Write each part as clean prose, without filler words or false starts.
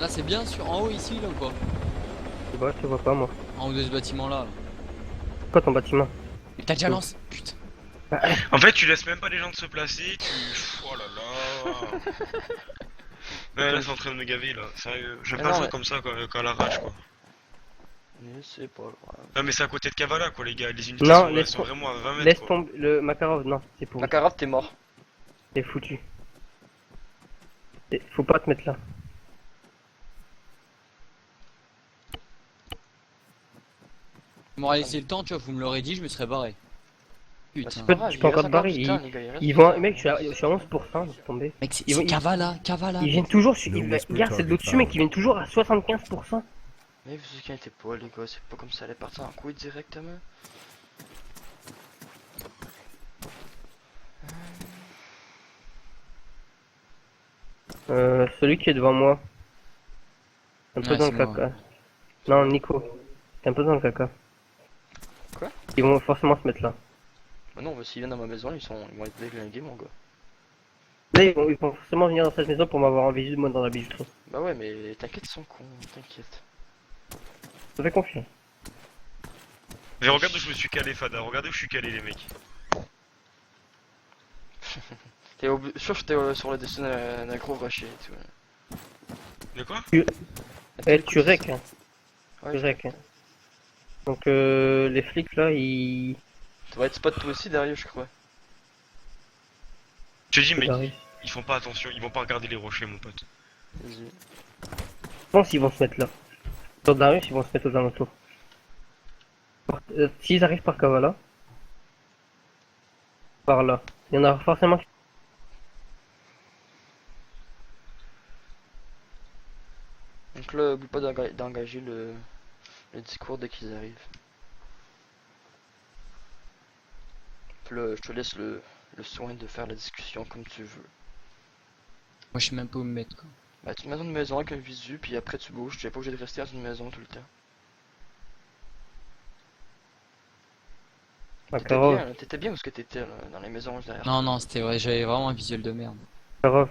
Là c'est bien sur en haut ici là ou pas? Je te vois pas moi. En haut de ce bâtiment là. Quoi ton bâtiment? Mais t'as déjà Oh. lancé. Putain. Bah, En fait, tu laisses même pas les gens de se placer, tu. Oh là là. Ouais, là, c'est en train de me gaver là, sérieux. J'aime Mais pas non, jouer mais- comme ça quoi, quand à l'arrache quoi. Mais c'est pas grave. Non, mais c'est à côté de Kavala quoi, les gars. Les unités Non, elles sont vraiment à 20 mètres laisse quoi. tomber le Makarov, non, c'est pour. Makarov, t'es mort. C'est foutu. Faut pas te mettre là. Vous m'aurez laissé le temps, tu vois, vous me l'aurez dit, je me serais barré. Bah, Putain. c'est pas grave, tu il peux reste encore te barrer, du temps, les gars, il reste Ils du vont, temps. mec, je suis à 11%, laisse tomber. Mec, c'est Ils vont- Kavala, Kavala. Ils viennent toujours, No whisper regarde, c'est de l'au-dessus, mec, ils viennent toujours à 75%. Mais vous inquiétez pas, les gars, c'est pas comme ça, elle est partie en couille directement. Celui qui est devant moi. Un peu Ouais, dans c'est le moi. caca. Non, Nico. T'es un peu dans le caca. Quoi? Ils vont forcément se mettre là. Bah non, bah, s'ils viennent dans ma maison, ils vont être déglingués, mon gars. Là, ils vont forcément venir dans cette maison pour m'avoir en visu, moi, dans la bijouterie. Bah ouais, mais t'inquiète, ils sont cons, t'inquiète. Ça fait confiance. Mais regarde où je me suis calé, Fada, regardez où je suis calé, les mecs. Sûr que t'es sur le dessin d'un gros rocher et tout. De quoi? Tu rec, hein. Ouais, Tu rec, hein. Donc, les flics, là, ils... tu vas être spot toi aussi derrière, je crois. Je te dis, mec, J'arrive. ils font pas attention, ils vont pas regarder les rochers, mon pote. Vas-y. Je pense qu'ils vont se mettre là. Sur Darius, ils vont se mettre aux alentours. S'ils arrivent par Kavala, par là, il y en a forcément qui... Donc là, oublie pas d'engager le discours dès qu'ils arrivent. Puis là, je te laisse le soin de faire la discussion comme tu veux. Moi je sais même pas où me mettre quoi. Bah, tu te mets dans une maison avec un visu, puis après tu bouges. Tu sais pas obligé de rester dans une maison tout le temps. Makarov, T'étais bien où ce que t'étais là, dans les maisons derrière. Non, non, c'était vrai, j'avais vraiment un visuel de merde. Makarov,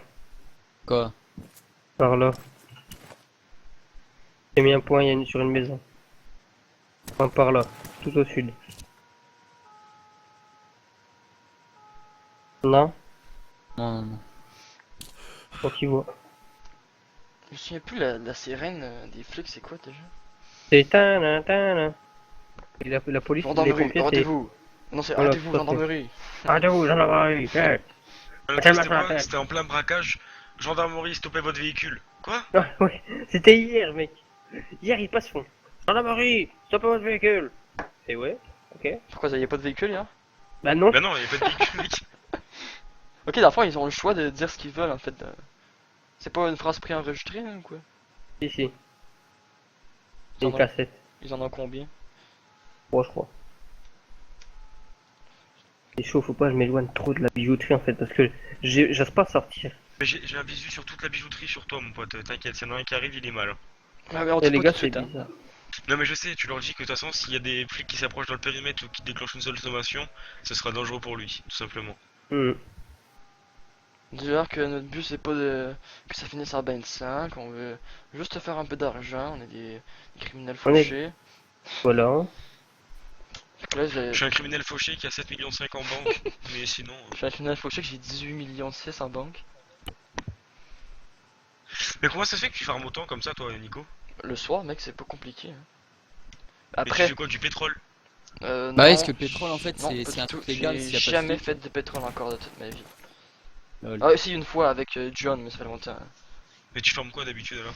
Quoi? par là. J'ai mis un point sur une maison. Un par là, tout au sud. Non, Non, non, non. faut qu'il voit. Je me souviens plus, la sirène des flics, c'est quoi déjà? C'est tana tana. Et la police, les Gendarmerie, pompiers, c'est... arrêtez-vous! Non, c'est Voilà, arrêtez-vous, tout à fait. gendarmerie! Arrêtez-vous, gendarmerie, hey. Le truc, c'était quoi? C'était en plein braquage. Gendarmerie, stoppez votre véhicule. Quoi? Ah, ouais, c'était hier, mec. Hier, ils passent fond. Gendarmerie, stoppez votre véhicule. Et ouais, ok. Pourquoi ça y a pas de véhicule là? Bah non. Bah non, il y a pas de véhicule, mec. Ok, d'abord ils ont le choix de dire ce qu'ils veulent en fait. C'est pas une phrase préenregistrée hein, ou quoi? Si, si. C'est Ils en une ont- cassette. Ils en ont combien? 3, je crois. C'est chaud, faut pas que je m'éloigne trop de la bijouterie en fait, parce que j'ose pas sortir. Mais j'ai un visu sur toute la bijouterie sur toi, mon pote. T'inquiète, s'il y en a un qui arrive, il est mal. Ah, mais on Et dit les pas gars, tout de c'est suite, hein. bizarre. Non, mais je sais, tu leur dis que de toute façon, s'il y a des flics qui s'approchent dans le périmètre ou qui déclenchent une seule sommation, ce sera dangereux pour lui, tout simplement. Dis-leur que notre but c'est pas de que ça finisse en bain de sang, qu'on veut juste faire un peu d'argent, on est des criminels On est- fauchés. Voilà. Fait que là, Je suis un criminel fauché qui a 7,5 millions en banque, mais sinon... je suis un criminel fauché que j'ai 18,6 millions en banque. Mais comment ça se fait que tu farmes autant comme ça, toi, Nico? Le soir, mec, c'est pas compliqué. Hein. Mais tu Après, fais quoi, du pétrole? Bah non, oui, parce que le pétrole, en fait, non, c'est- pas c'est du un tout. truc légal s'il y a J'ai pas de jamais flics. fait de pétrole encore de toute ma vie. Lol. Ah, si, une fois avec John, mais ça fait longtemps. Mais tu farmes quoi d'habitude alors?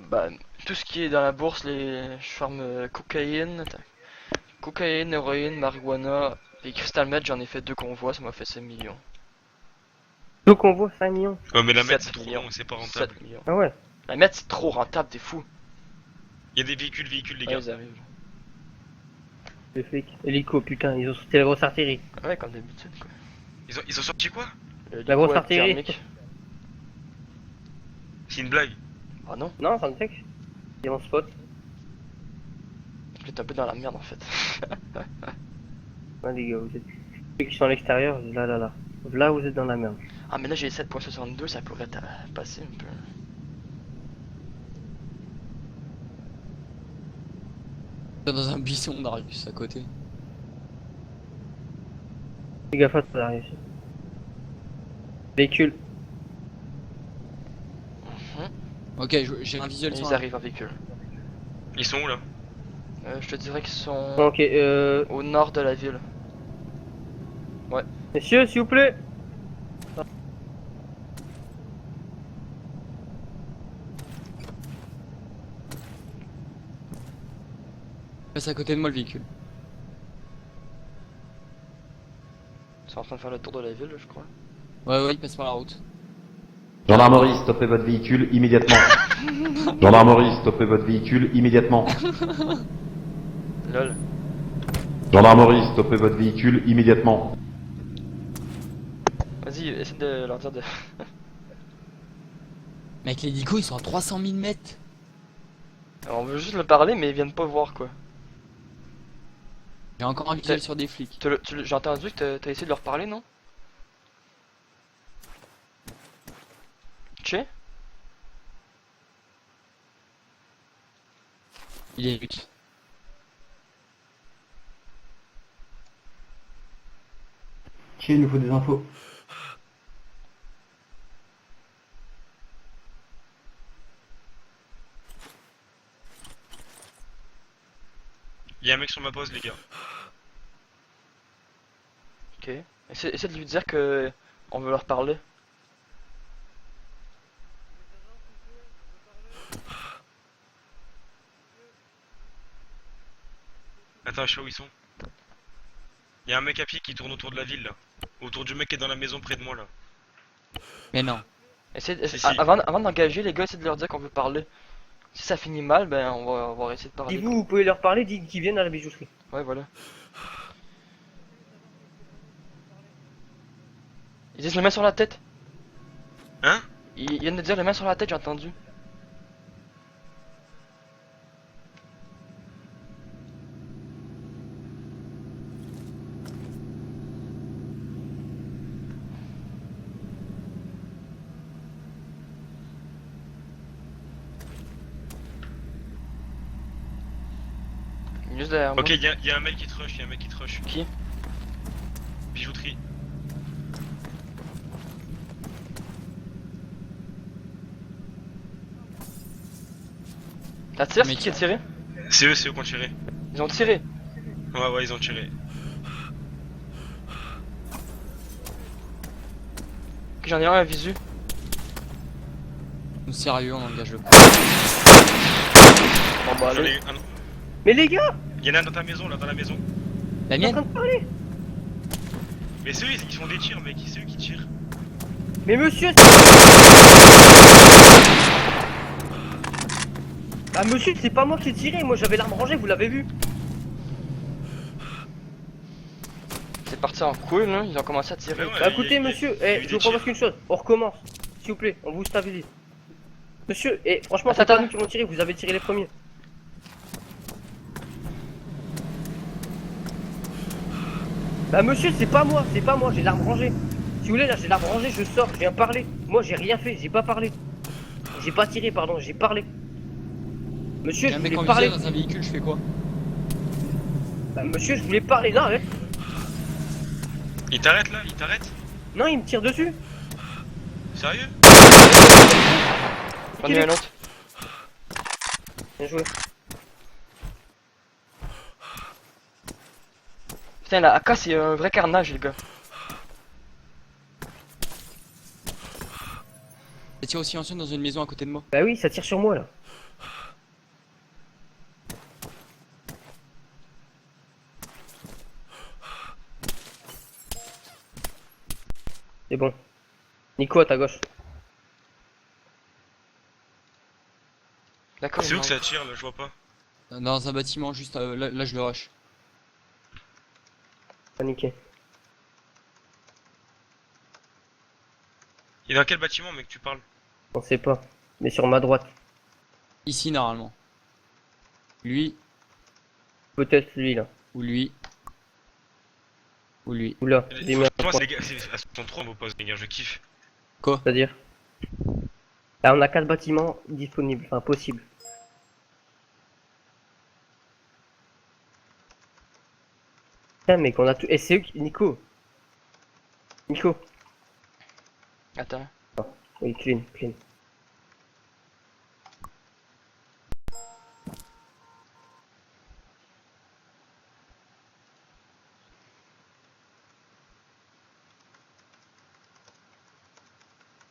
Bah, tout ce qui est dans la bourse, je farme cocaïne, cocaïne, héroïne, marijuana et crystal meth, j'en ai fait 2 convois, ça m'a fait 5 millions. Donc on voit 5 millions. Ouais, mais la 7 mettre c'est trop millions. long et c'est pas rentable. 7 millions. Ah ouais. La meth, c'est trop rentable, t'es fou. Il y a des véhicules, les Ouais, gars. ils arrivent. Les flics. Hélico, putain, ils ont sauté la grosse artillerie. Ouais, comme d'habitude, quoi. Ils ont sorti quoi? La grosse Liquide artillerie. thermique. C'est une blague. Ah non, Non, ça me fait que... Ils vont spot. je l'ai un peu dans la merde en fait. Ouais, les gars, vous êtes... Ceux qui sont à l'extérieur, là, là, là. Là, vous êtes dans la merde. Ah, mais là j'ai 7.62, ça pourrait passer un peu. Dans un buisson, Darius, à côté. Fais gaffe à ça, arrive. Véhicule. Ok, j'ai un visuel sur Ils un... arrivent en véhicule. Ils sont où là? Je te dirais qu'ils sont Ok, au nord de la ville. messieurs, s'il vous plaît. Passe à côté de moi le véhicule. Ils sont en train de faire le tour de la ville, je crois. Ouais, il passe par la route. Gendarmerie, stoppez votre véhicule immédiatement. Gendarmerie, stoppez votre véhicule immédiatement. Lol. Gendarmerie, stoppez votre véhicule immédiatement. Vas-y, essaie de leur dire de. Mec, les Dico ils sont à 300 000 mètres. Alors, on veut juste le parler, mais ils viennent pas voir quoi. J'ai encore un visuel sur des flics. J'ai entendu que t'as essayé de leur parler, non? Tché? Il est lutte. Qui il nous faut des infos. Y'a un mec sur ma pause, les gars. Ok. Essaie de lui dire que on veut leur parler. Attends, je sais où ils sont. Y'a un mec à pied qui tourne autour de la ville là. Autour du mec qui est dans la maison près de moi là. Mais non. Si. Avant d'engager, les gars, essaie de leur dire qu'on veut parler. Si ça finit mal, ben on va essayer de parler. Dites-vous, vous pouvez leur parler, dites qu'ils viennent à la bijouterie. Ouais, voilà. Ils disent les mains sur la tête. Hein? Ils viennent de dire les mains sur la tête, j'ai entendu. Juste derrière moi. Ok, y'a un mec qui te rush, y'a un mec qui te rush. Qui? Bijouterie. T'as tiré? Mais C'est qui a tiré? C'est eux qui ont tiré. Ils ont tiré. Ouais, ils ont tiré. Ok, j'en ai un à visu. Sérieux, on engage le coup. Bon bah J'en ai allez. eu un. Mais les gars, Y'en a un dans ta maison là, dans la maison. La on est en train mienne? de parler. Mais c'est eux, ils font des tirs, mec. C'est eux qui tirent. Mais monsieur, ah monsieur, c'est pas moi qui ai tiré, moi j'avais l'arme rangée, vous l'avez vu. C'est parti en couille là, ils ont commencé à tirer. Ouais, Bah écoutez y a monsieur, eu je des vous propose tirs. qu'une chose, on recommence. S'il vous plaît, on vous stabilise. Monsieur, et franchement, Attends, c'est pas attends. nous qui vont tirer, vous avez tiré les premiers. Bah monsieur, c'est pas moi, j'ai l'arme rangée. Si vous voulez, là j'ai l'arme rangée, je sors, je viens parler. Moi j'ai rien fait, j'ai pas parlé. J'ai pas tiré, pardon, j'ai parlé. Monsieur, Y'a je un mec voulais en parler. visuel dans un véhicule, je fais quoi? Bah monsieur, je voulais parler, non, ouais. Il t'arrête là, il t'arrête. Non, il me tire dessus. Sérieux? J'en ai un autre. Bien joué. Putain, la AK c'est un vrai carnage, les gars. Ça tire aussi ancien dans une maison à côté de moi. Bah oui, ça tire sur moi là. C'est bon. Nico à ta gauche. D'accord. C'est où que ça tire là, je vois pas. Dans un bâtiment, juste là je le rush. Paniqué. Il est dans quel bâtiment, mec, tu parles? On sait pas. Mais sur ma droite. Ici normalement. Lui, Peut-être lui là. ou lui. Ou lui. Ou là. Dis-moi. Franchement, c'est les gars, elles sont trop vos postes, les gars, je kiffe. Quoi? C'est-à-dire. Là on a 4 bâtiments disponibles. Enfin possibles. Putain, mec, on a tout. Et c'est eux qui. Nico. Nico. Attends. Oui, clean, clean.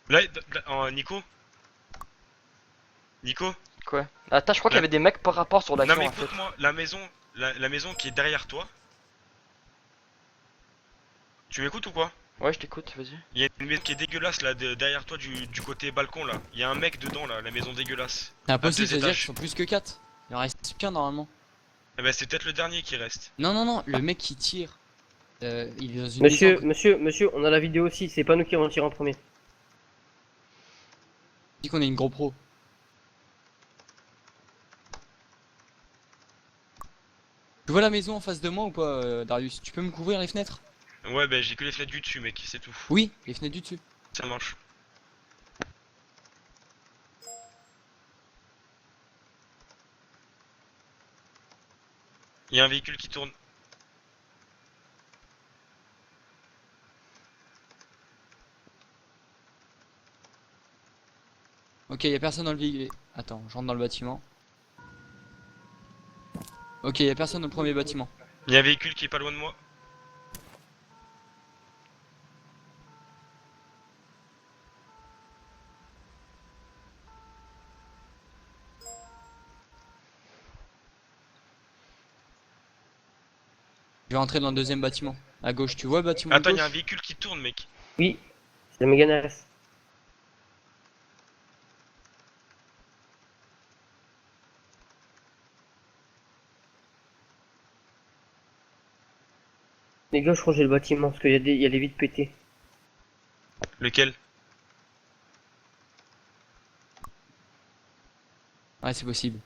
Là, Nico. Nico. Quoi? Attends, je crois qu'il y avait des mecs par rapport sur Non l'action mais en fait. écoute-moi, la maison qui est derrière toi. Tu m'écoutes ou quoi? Ouais, je t'écoute, vas-y. Il y a une maison qui est dégueulasse là, derrière toi du côté balcon là. Il y a un mec dedans là, la maison dégueulasse. C'est impossible, deux ça veut dire étages. qu'ils sont plus que 4. Il en reste qu'un normalement. Eh ben c'est peut-être le dernier qui reste. Non, non, non, le mec qui tire. Il est dans une Monsieur, maison. monsieur, on a la vidéo aussi, c'est pas nous qui allons tirer en premier. Dit qu'on est une GoPro. Tu vois la maison en face de moi ou pas, Darius? Tu peux me couvrir les fenêtres? Ouais bah j'ai que les fenêtres du dessus mec, c'est tout. Oui, les fenêtres du dessus. Ça marche. Il y a un véhicule qui tourne. Ok, y a personne dans le véhicule. Attends, je rentre dans le bâtiment. Ok, y a personne dans le premier bâtiment. Il y a un véhicule qui est pas loin de moi. Je vais rentrer dans le deuxième bâtiment. À gauche, tu vois le bâtiment de Attends, il y a un gauche? véhicule qui tourne mec. Oui, c'est la Mégane RS. Les gars, je crois que j'ai le bâtiment parce qu'il y a des vides pétés. Lequel? Ouais, c'est possible.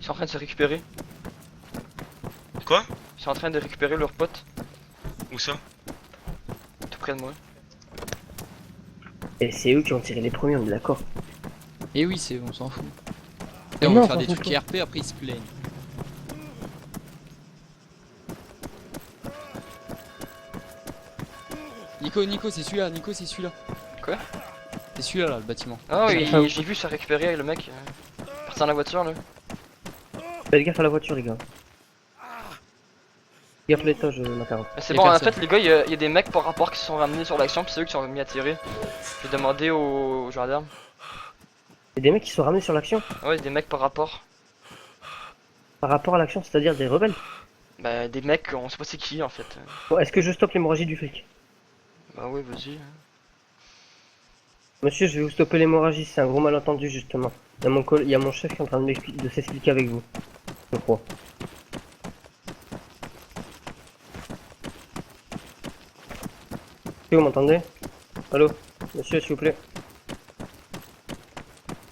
Ils sont en train de se récupérer. Quoi? Ils sont en train de récupérer leurs potes, Où ça? tout près de moi. Et c'est eux qui ont tiré les premiers, on est d'accord. Et oui, c'est, on s'en fout. Mais Et on non, va on faire s'en des fout trucs RP, après ils se plaignent. Nico, c'est celui-là, Nico, c'est celui-là. Quoi? C'est celui-là, là, le bâtiment. Ah oui, Ah, oui. j'ai vu ça récupérer le mec. Partir dans la voiture là. Faites gaffe à la voiture, les gars. Gaffe l'étage, Macaron. C'est Y a bon, en personne. fait, les gars, il y a des mecs par rapport qui se sont ramenés sur l'action, puis c'est eux qui sont mis à tirer. J'ai demandé aux gendarmes. Il y a des mecs qui sont ramenés sur l'action Ouais, des mecs par rapport. par rapport à l'action, c'est-à-dire des rebelles. Bah, des mecs, on sait pas c'est qui en fait. Bon, est-ce que je stoppe l'hémorragie du flic? Bah, ouais, vas-y. Monsieur, je vais vous stopper l'hémorragie, c'est un gros malentendu justement. Il y a mon chef qui est en train de s'expliquer avec vous. Je crois. Est-ce que vous m'entendez? Allô? Monsieur, s'il vous plaît.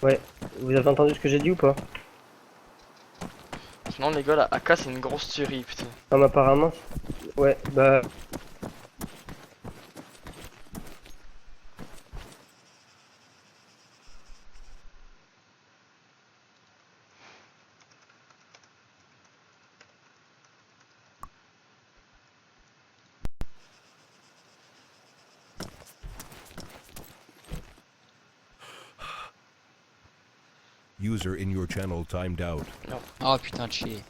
Ouais, vous avez entendu ce que j'ai dit ou pas? Sinon, les gars, la AK c'est une grosse tuerie, putain. Ah, apparemment. Ouais, bah. User in your channel timed out. Oh putain de chier.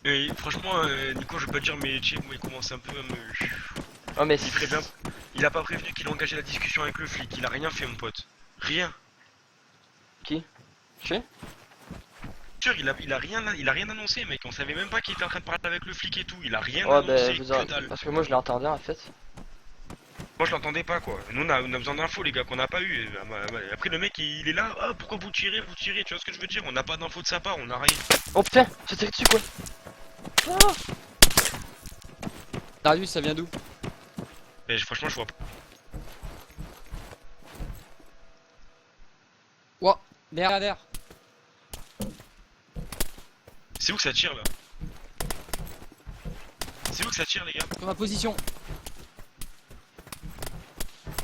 Et franchement, Nico, je vais pas te dire, mais Jay, moi il commence un peu à me. Oh, mais Il prévient. Il a pas prévenu qu'il a engagé la discussion avec le flic, il a rien fait, mon pote. Rien. Qui? Qui? Sûr, il a rien annoncé, mec. On savait même pas qu'il était en train de parler avec le flic et tout. Il a rien Ouais, bah, annoncé, je veux que dire, dalle. parce que moi je l'entendais en fait. Moi je l'entendais pas quoi. Nous on a besoin d'infos les gars qu'on n'a pas eu. Après le mec il est là, ah pourquoi vous tirez, tu vois ce que je veux dire? On n'a pas d'infos de sa part, on a rien. Oh putain, j'ai tiré dessus quoi? Darius, ça vient d'où? Mais franchement je vois pas. Ouah, derrière. C'est où que ça tire là? C'est où que ça tire, les gars? Sur ma position.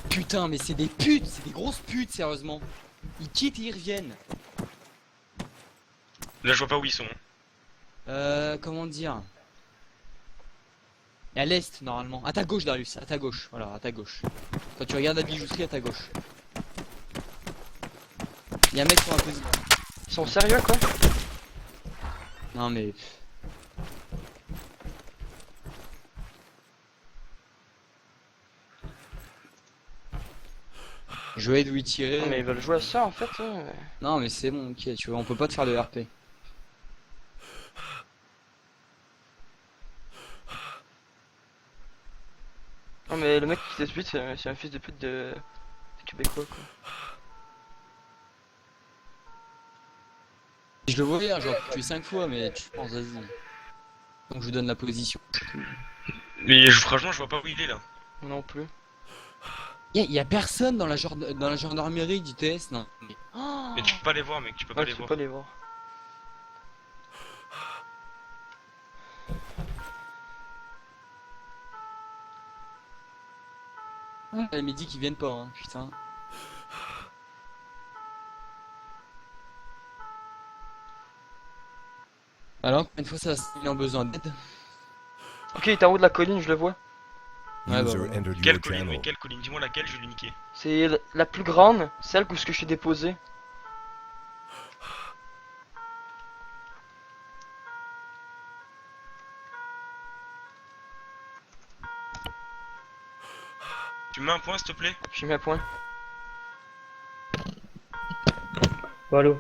Putain, mais c'est des putes, c'est des grosses putes, sérieusement. Ils quittent et ils reviennent. Là, je vois pas où ils sont. Comment dire? Et à l'est, normalement. À ta gauche, Darius, à ta gauche. Voilà, à ta gauche. Quand tu regardes la bijouterie, à ta gauche. Il y a un mec sur ma position. Ils sont sérieux quoi? Non, mais. Je vais d'où y tirer. Non, mais ils veulent jouer à ça en fait. Non, mais c'est bon, ok, tu vois, on peut pas te faire de RP. Non mais le mec qui fait ce c'est un fils de pute de québécois quoi. Je le voyais, hein, genre tué 5 fois, mais tu penses, vas-y. Donc je vous donne la position. Mais franchement, je vois pas où il est là. Non plus. Y a personne dans la gendarmerie du TS, non. Mais... Oh, Mais tu peux pas les voir, mec, tu peux pas Ouais, les tu peux voir. pas les voir. elle m'a dit qu'ils viennent pas, hein, putain. Alors, une fois ça, il a besoin d'aide. Ok, il est en haut de la colline, je le vois. Ouais, bah, User voilà. entered Quelle your colline, channel. oui, quelle colline? Dis-moi laquelle, je vais lui niquer. C'est la plus grande, celle où ce que je t'ai déposé. Tu me mets un point, s'il te plaît? J'ai mis un point. Voilà.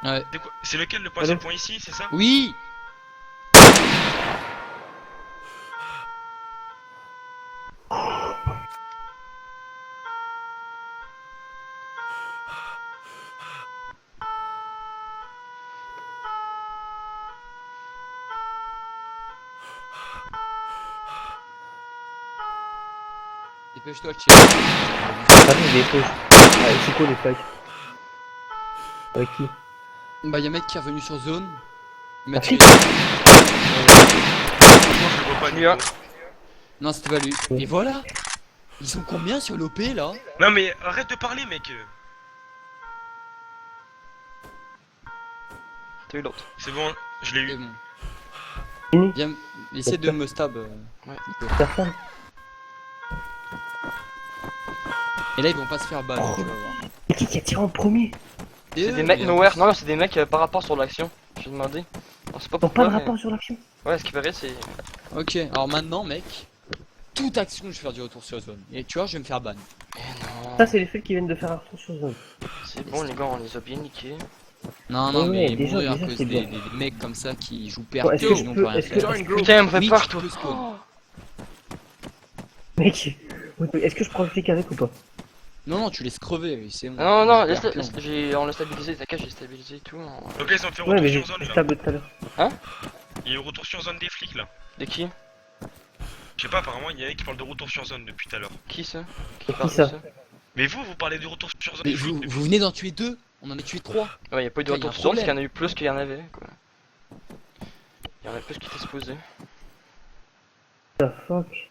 Ouais. C'est quoi? C'est lequel le point? Allô? C'est le point ici, c'est ça? Oui. Dépêche-toi, Thierry. Attends, je les pose. Ah, c'est quoi les flags? Avec qui? Bah, y'a un mec qui est revenu sur zone. Il m'a Ah, tué. Franchement, je le vois pas, Lui, hein. Nico. Non, c'était pas lui. Et voilà. Ils sont combien sur l'OP là? Non, mais arrête de parler, mec. T'as eu l'autre. C'est bon, je l'ai C'est eu. bon. Fini. Viens, essaie de me stab. Ouais. Nico. Personne. Et là, ils vont pas se faire ban, Oh. tu vas voir. Mais qui a tiré en premier? Et C'est eux, des mecs mais nowhere. Non, c'est des mecs par rapport sur l'action. J'ai demandé. On sait pas Ils ont pas pourquoi. de mais- rapport sur l'action? Ouais, ce qui paraît, c'est. Ok, alors maintenant, mec, toute action, je vais faire du retour sur zone. Et tu vois, je vais me faire ban. Non. Ça, c'est les faits qui viennent de faire un retour sur zone. C'est bon, les gars, on les a bien niqués. Non, non, Ouais, mais déjà, mourir à déjà, cause c'est des, bien. des mecs comme ça qui jouent Bon, PRP, est-ce que je sinon on peux- peut rien est-ce que- faire. est-ce que- Putain, il me fait Oui, peur, tu toi. peux spawn. Mec, est-ce que je prends le flic avec ou pas? Non, non, tu laisses crever, oui, c'est bon. Non, non, PRP, on l'a stabilisé, t'inquiète, j'ai stabilisé et tout. Donc là, ils ont fait Ouais, retour mais sur j'ai zone là. stable tout à l'heure. Il y a eu retour sur zone des flics là. De qui? Je sais pas, apparemment, il y en a qui parlent de retour sur zone depuis tout à l'heure. Qui ça? Qui parle de ça? Mais vous parlez de retour sur zone Mais des flics vous, depuis. vous venez d'en tuer 2, on en a tué 3. Ouais, y a pas eu de Putain, y a retour un sur zone, parce problème. qu'il y en a eu plus qu'il y en avait, quoi. Il y en a plus qui étaient supposés. The fuck?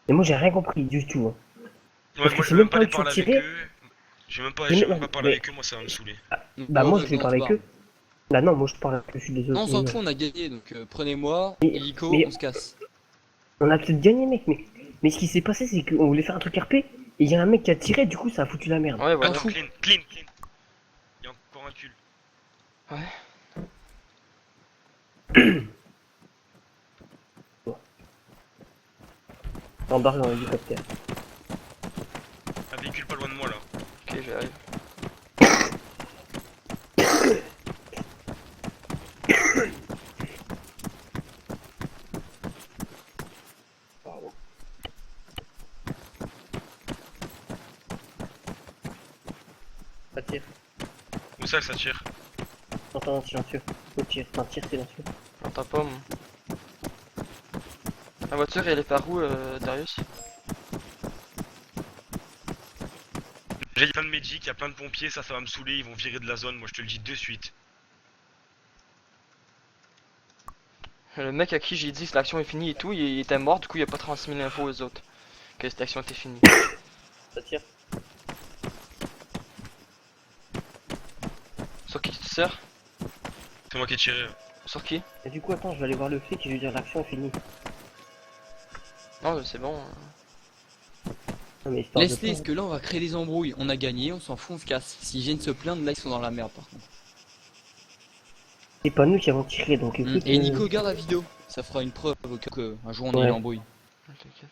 Et moi, j'ai rien compris du tout. Hein. Ouais, Parce que moi je c'est vais même même pas pas aller eux qui parler ont avec tiré. eux. J'ai même pas, Mais j'ai non, même pas parlé mais- avec eux, moi ça va me saouler. Bah, moi, Ouais, je vais non, parler on se avec eux. Bah, non, moi, je parle avec eux, je suis désolé. Non, on s'en fout, on a gagné, donc prenez-moi, Mais- hélico, mais- on se casse. On a peut-être gagné, mec, mais ce qui s'est passé, c'est qu'on voulait faire un truc RP, et il y a un mec qui a tiré, du coup, ça a foutu la merde. Ouais, voilà. T'en fous. Clean, clean, clean. Il y a encore un kill. Embarque dans l'hélicoptère. Un véhicule pas loin de moi là. Ok, j'arrive. Ça tire. Où ça que ça tire? J'entends un silencieux. Au tir, c'est un tir silencieux. J'entends pas, moi. La voiture, elle est par où, Darius? J'ai plein de medics, il y a plein de pompiers, ça va me saouler, ils vont virer de la zone, moi je te le dis de suite. Le mec à qui j'ai dit que l'action est finie et tout, il était mort, du coup il a pas transmis l'info aux autres. Que cette action était finie. Ça tire. Sur qui tu tires? C'est moi qui ai tiré. Sur qui? Et du coup, attends, je vais aller voir le flic et je vais lui dire l'action est finie. Non, c'est bon. Non, mais histoire de Laisse-les, pas- parce que là on va créer des embrouilles. On a gagné, on s'en fout, on se casse. S'ils viennent se plaindre, là ils sont dans la merde par contre. C'est pas nous qui avons tiré, donc écoute. Et Nico, garde la vidéo. Ça fera une preuve au cas que un jour on ait Ouais. une embrouille. T'inquiète.